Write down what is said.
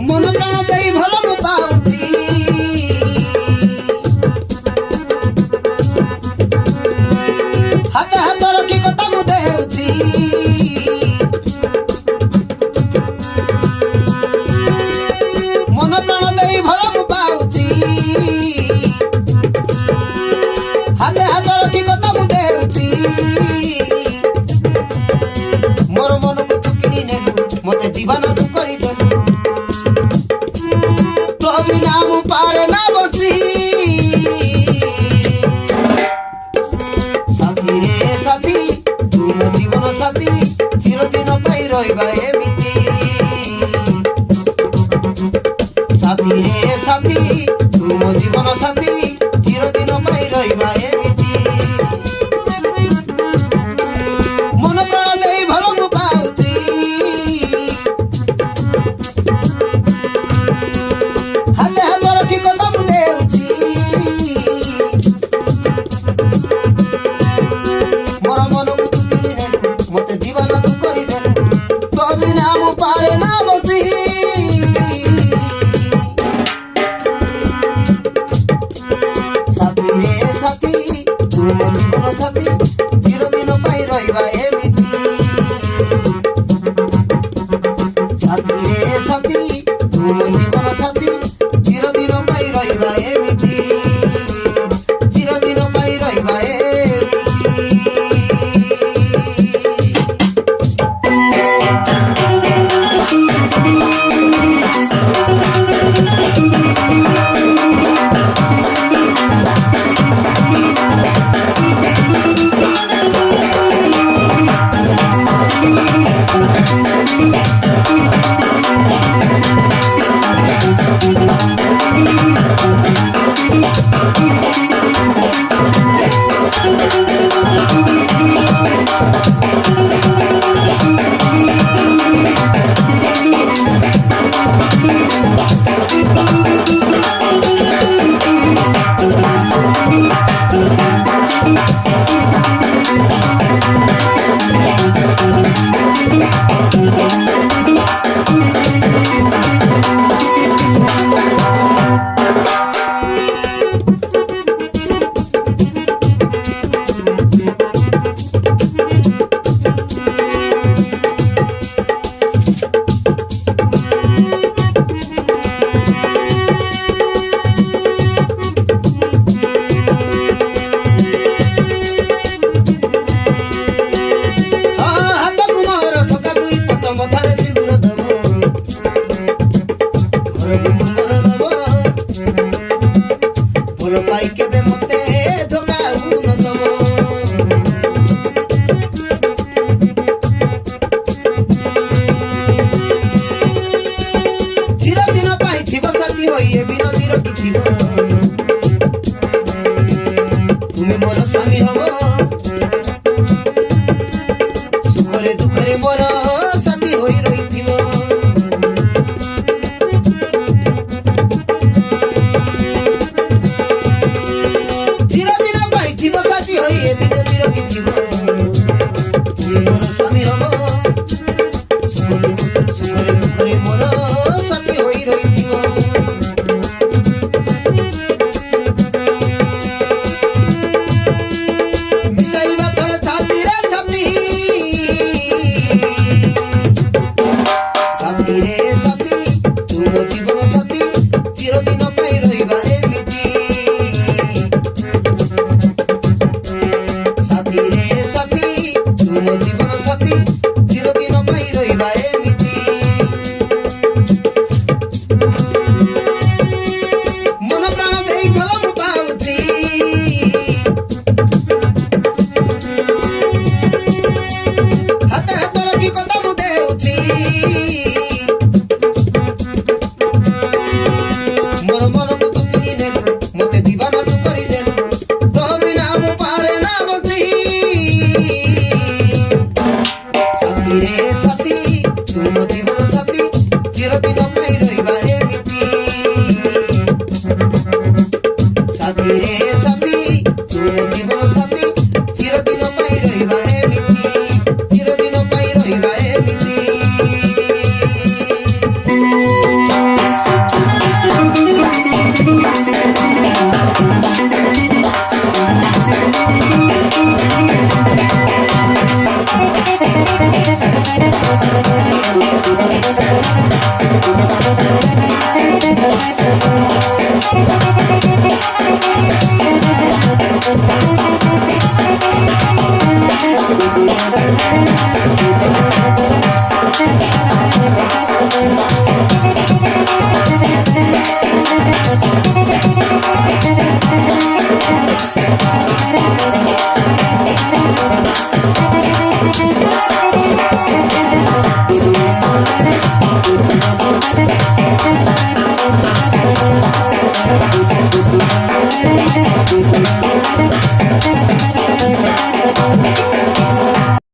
मन प्राण देई भल मु पाउची हाथ हाथ रखी कथा मु देउची मन प्राण देई भल मु पाउची हाथ हाथ रखी कथा मु देउची मोर मन को तू किनी नेलु मते जीवन तू करी देलु तो बिना मु पारे ना बची साथी रे साथी तू मो जीवन साथी चिरदिन पाई रहिबा एमिति साथी रे साथी तू मो जीवन साथी चिरदिन पाई रहिबा एमिति मन प्राण देई भल मु पाउची हाथ हाथ रखी कथा मु देउची मोर मन को तू किनी नेलु मते दीवाना तू करी देलु तो बिना मु पारे ना बची साथी रे साथी तू मो जीवन साथी चिरदिन पाई रहिबा एमिति साथी रे साथी तू मो जीवन साथी चिरदिन पाई रहिबा एमिति चिरदिन पाई रहिबा एमिति तुम्हें मोर स्वामी हब सुखरे दुखरे मोर साथी होई रहिथिबो चिरदिन पाइथिबो साथी होई ए बिनती रखिथिबो तुम्हें मोर स्वामी हब सुखरे दुखरे मोर साथी होई रहिथिबो साथी रे साथी तू मो जीवन साथी चिरदिन पाई रहिबा एमिति साथी रे साथी तू मो जीवन साथी चिरदिन पाई रहिबा एमिति मन प्राण देई भल मु पाउची हाथ हाथ रखी कथा मु देउची